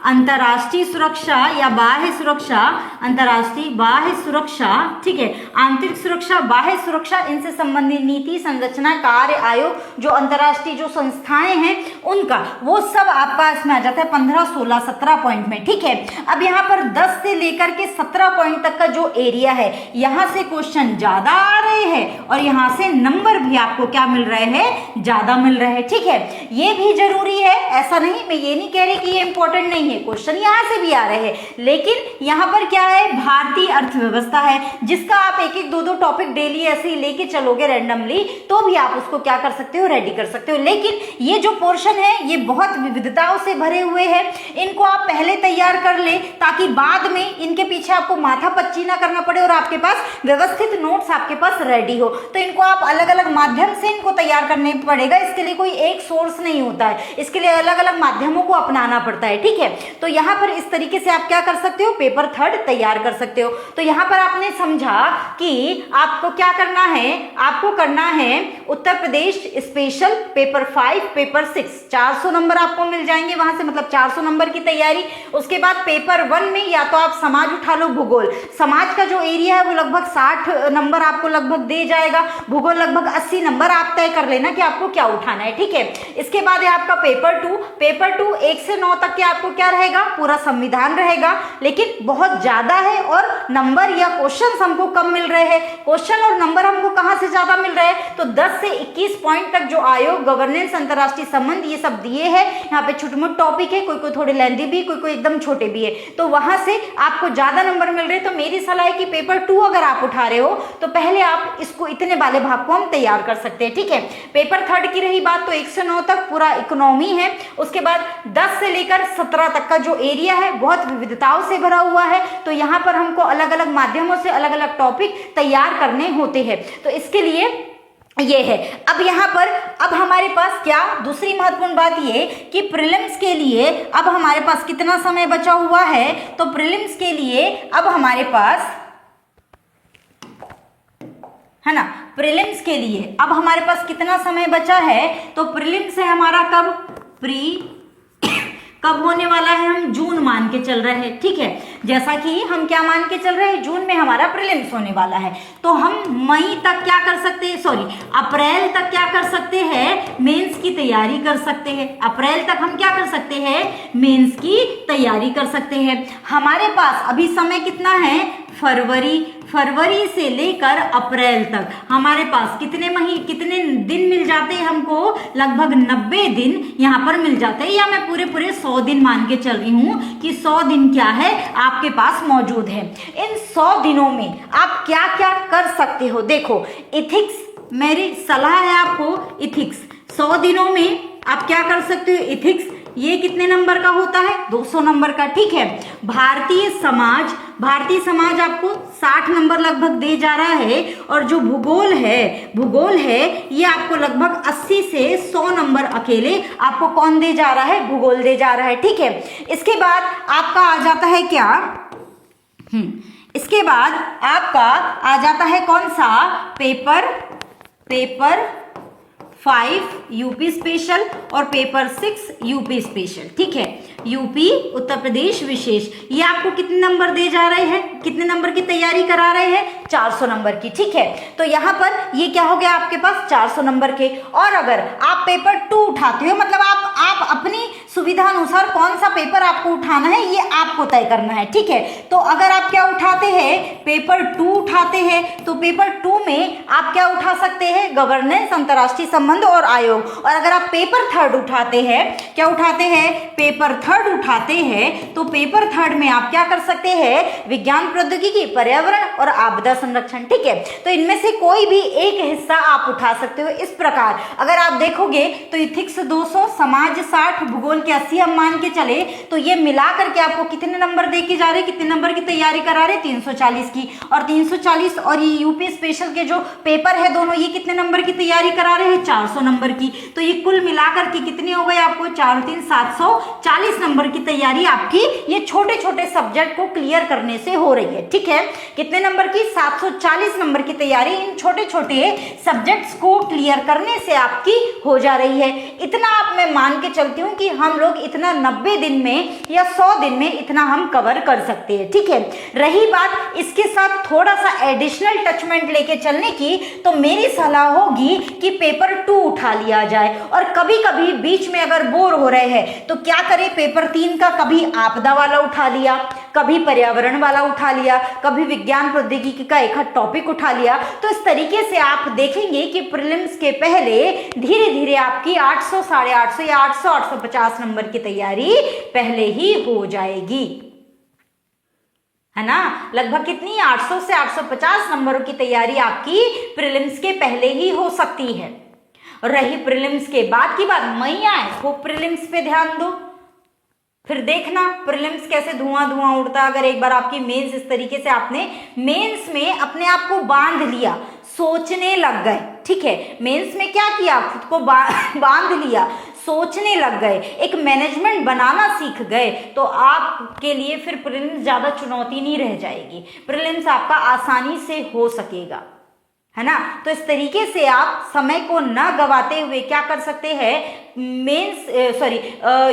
अंतर्राष्ट्रीय सुरक्षा या बाह्य सुरक्षा, अंतर्राष्ट्रीय बाह्य सुरक्षा। ठीक है, आंतरिक सुरक्षा, बाह्य सुरक्षा, इनसे संबंधित नीति संरचना कार्य आयोग, जो अंतर्राष्ट्रीय जो संस्थाएं हैं उनका, वो सब आपका इसमें आ जाता है 15, 16, 17 पॉइंट में। ठीक है, अब यहाँ पर 10 से लेकर के 17 पॉइंट तक का जो एरिया है, यहाँ से क्वेश्चन ज्यादा आ रहे हैं और यहाँ से नंबर भी आपको क्या मिल रहे हैं, ज्यादा मिल रहे हैं। ठीक है, ये भी जरूरी है, ऐसा नहीं, मैं ये नहीं कह रही कि ये इंपॉर्टेंट नहीं है, नहीं, क्वेश्चन यहाँ से भी आ रहे हैं, लेकिन यहाँ पर क्या है, भारतीय अर्थव्यवस्था है, जिसका आप एक एक दो दो टॉपिक डेली ऐसे ही लेके चलोगे रैंडमली, तो भी आप उसको क्या कर सकते हो, रेडी कर सकते हो। लेकिन ये जो पोर्शन है ये बहुत विविधताओं से भरे हुए हैं, इनको आप पहले तैयार कर ले ताकि बाद में इनके पीछे आपको माथा पच्ची ना करना पड़े और आपके पास व्यवस्थित नोट्स आपके पास रेडी हो। तो इनको आप अलग अलग माध्यम से इनको तैयार करने पड़ेगा, इसके लिए कोई एक सोर्स नहीं होता है, इसके लिए अलग अलग माध्यमों को अपनाना पड़ता है, ठीक है। तो यहाँ पर इस तरीके से आप क्या कर सकते हो, पेपर 3 तैयार कर सकते हो। तो यहाँ पर आपने समझा कि आपको क्या करना है, आपको करना है Uttar Pradesh special paper 5 paper 6 400 number आपको मिल जाएंगे वहां से, मतलब 400 नंबर की तैयारी। उसके बाद पेपर 1 में या तो आप समाज उठा लो, भूगोल, समाज का जो एरिया है वो लगभग 60 नंबर आपको लगभग दे जाएगा, भूगोल लगभग 80 नंबर आप तय कर लेना कि आपको क्या उठाना है, ठीक है। इसके बाद है आपका पेपर 2, पेपर 2 1 से 9 तक के आपको क्या रहेगा, पूरा संविधान रहेगा, लेकिन बहुत ज्यादा है और नंबर या क्वेश्चन हमको कम मिल रहे हैं। क्वेश्चन और नंबर हमको कहां से ज्यादा मिल रहे हैं, तो 10 से 21 पॉइंट तक जो आयोग, गवर्नेंस, अंतरराष्ट्रीय संबंध ये सब दिए हैं। यहाँ पे छोटे मोटे टॉपिक है, कोई कोई थोड़े लेंथी भी, कोई कोई एकदम छोटे भी है, तो वहां से आपको ज्यादा नंबर मिल रहे हैं। तो मेरी सलाह है कि पेपर 2 अगर आप उठा रहे हो तो पहले आप इसको इतने वाले भाग को हम तैयार कर सकते हैं, ठीक है। पेपर 3 की रही बात तो 1 से 9 तक पूरा इकोनॉमी है। उसके बाद 10 से लेकर 17 तक का जो एरिया है बहुत विविधताओं से भरा हुआ है, तो यहाँ पर हमको अलग अलग माध्यमों से अलग अलग टॉपिक तैयार करने होते हैं। तो इसके लिए ये है। अब यहाँ पर अब हमारे पास क्या दूसरी महत्वपूर्ण बात ये कि प्रीलिम्स के लिए अब हमारे पास कितना समय बचा हुआ है, तो प्रीलिम्स के लिए अब हमारे पास है ना, प्रीलिम्स के लिए अब हमारे पास कितना समय बचा है, तो प्रीलिम्स है हमारा कब, कब होने वाला है, हम जून मान के चल रहे हैं, ठीक है। जैसा कि हम क्या मान के चल रहे हैं, जून में हमारा प्रीलिम्स होने वाला है, तो हम मई तक क्या कर सकते हैं, सॉरी अप्रैल तक क्या कर सकते हैं, मेंस की तैयारी कर सकते हैं। अप्रैल तक हम क्या कर सकते हैं, मेंस की तैयारी कर सकते हैं। हमारे पास अभी समय कितना है, फरवरी से लेकर अप्रैल तक हमारे पास कितने दिन मिल जाते हैं हमको, लगभग 90 दिन यहाँ पर मिल जाते हैं, या मैं पूरे 100 दिन मान के चल रही हूँ कि 100 दिन क्या है आपके पास मौजूद है। इन 100 दिनों में आप क्या क्या कर सकते हो, देखो इथिक्स, मेरी सलाह है आपको, इथिक्स 100 दिनों में आप क्या कर सकते हो, इथिक्स ये कितने नंबर का होता है, 200 नंबर का, ठीक है। भारतीय समाज आपको 60 नंबर लगभग दे जा रहा है, और जो भूगोल है ये आपको लगभग 80 से 100 नंबर अकेले आपको कौन दे जा रहा है, भूगोल दे जा रहा है, ठीक है। इसके बाद आपका आ जाता है क्या, इसके बाद आपका आ जाता है कौन सा, पेपर 5 यूपी स्पेशल और पेपर 6 यूपी स्पेशल, ठीक है। यूपी उत्तर प्रदेश विशेष, ये आपको कितने नंबर दे जा रहे हैं, कितने नंबर की तैयारी करा रहे हैं, 400 नंबर की, ठीक है। तो यहाँ पर ये क्या हो गया आपके पास 400 नंबर के। और अगर आप पेपर 2 उठाते हो, मतलब आप अपनी सुविधा अनुसार कौन सा पेपर आपको उठाना है ये आपको तय करना है, ठीक है। तो अगर आप क्या उठाते हैं, पेपर 2 उठाते हैं, तो पेपर 2 में आप क्या उठा सकते हैं, गवर्नेंस, अंतरराष्ट्रीय संबंध और आयोग। और अगर आप पेपर 3 उठाते हैं, क्या उठाते हैं, पेपर 3 उठाते हैं, तो पेपर 3 में आप क्या कर सकते हैं, विज्ञान प्रौद्योगिकी, पर्यावरण और आपदा संरक्षण, ठीक है। तो इनमें से कोई भी एक हिस्सा आप उठा सकते हो। इस प्रकार अगर आप देखोगे तो इथिक्स 200, समाज 60, भूगोल के 80 हम मान के चले, तो ये मिला करके आपको कितने नंबर दे के जा रहे, कितने नंबर की तैयारी करा रहे, 340 की। और 340 और ये यूपी स्पेशल के जो पेपर है दोनों, ये कितने नंबर की तैयारी करा रहे हैं, 400 नंबर की। तो ये कुल मिलाकर के कितने हो गए आपको, 4 3 740 नंबर की तैयारी आपकी ये छोटे छोटे सब्जेक्ट को क्लियर करने से हो रही है, ठीक है। कितने नंबर की, 740 नंबर की तैयारी इन छोटे छोटे सब्जेक्ट्स को क्लियर करने से आपकी हो जा रही है। इतना आप मैं मान के चलती हूँ कि हम लोग इतना 90 दिन में या 100 दिन में इतना हम कवर कर सकते हैं, ठीक है। रही बात इसके साथ थोड़ा सा एडिशनल टचमेंट लेके चलने की, तो मेरी सलाह होगी कि पेपर 2 उठा लिया जाए। और कभी कभी बीच में अगर बोर हो रहे हैं तो क्या करें, पेपर 3 का कभी आपदा वाला उठा लिया, कभी पर्यावरण वाला उठा लिया, कभी विज्ञान प्रौद्योगिकी का का एक आध टॉपिक उठा लिया, तो इस तरीके से आप देखेंगे कि प्रीलिम्स के पहले धीरे धीरे आपकी 800, 850 या 800, 850 नंबर की तैयारी पहले ही हो जाएगी, है ना। लगभग कितनी, 800 से 850 नंबरों की तैयारी आपकी प्रीलिम्स के पहले ही हो सकती है। रही प्रीलिम्स के बाद की बात, मई आए वो प्रीलिम्स पे ध्यान दो, फिर देखना प्रीलिम्स कैसे धुआं धुआं उड़ता। अगर एक बार आपकी मेंस इस तरीके से आपने मेंस में अपने आप को बांध लिया, सोचने लग गए, ठीक है, मेंस में क्या किया, खुद को बांध लिया, सोचने लग गए, एक मैनेजमेंट बनाना सीख गए, तो आपके लिए फिर प्रीलिम्स ज्यादा चुनौती नहीं रह जाएगी, प्रीलिम्स आपका आसानी से हो सकेगा, है ना। तो इस तरीके से आप समय को न गवाते हुए क्या कर सकते हैं,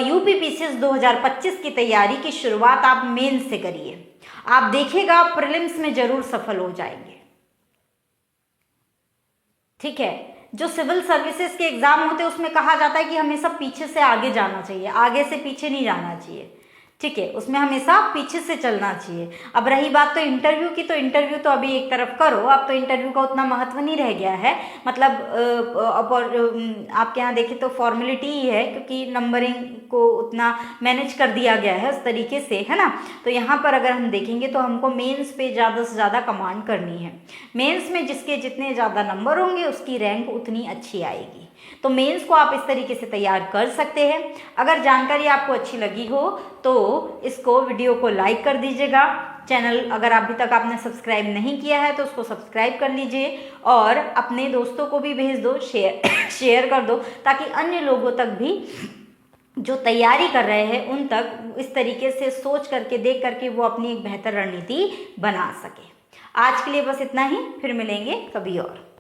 यूपीपीसीएस 2025 की तैयारी की शुरुआत आप मेंस से करिए, आप देखिएगा प्रीलिम्स में जरूर सफल हो जाएंगे, ठीक है। जो सिविल सर्विसेज के एग्जाम होते हैं उसमें कहा जाता है कि हमेशा पीछे से आगे जाना चाहिए, आगे से पीछे नहीं जाना चाहिए, ठीक है, उसमें हमेशा पीछे से चलना चाहिए। अब रही बात तो इंटरव्यू की, तो इंटरव्यू तो अभी एक तरफ करो, अब तो इंटरव्यू का उतना महत्व नहीं रह गया है, मतलब आपके यहाँ देखें तो फॉर्मेलिटी ही है, क्योंकि नंबरिंग को उतना मैनेज कर दिया गया है उस तरीके से, है ना। तो यहाँ पर अगर हम देखेंगे तो हमको मेंस पे ज़्यादा से ज़्यादा कमांड करनी है, मेंस में जिसके जितने ज़्यादा नंबर होंगे उसकी रैंक उतनी अच्छी आएगी। तो मेंस को आप इस तरीके से तैयार कर सकते हैं। अगर जानकारी आपको अच्छी लगी हो तो इसको वीडियो को लाइक कर दीजिएगा, चैनल अगर अभी तक आपने सब्सक्राइब नहीं किया है तो उसको सब्सक्राइब कर लीजिए, और अपने दोस्तों को भी भेज दो, शेयर कर दो, ताकि अन्य लोगों तक भी जो तैयारी कर रहे हैं उन तक इस तरीके से सोच करके, देख करके वो अपनी एक बेहतर रणनीति बना सके। आज के लिए बस इतना ही, फिर मिलेंगे कभी और।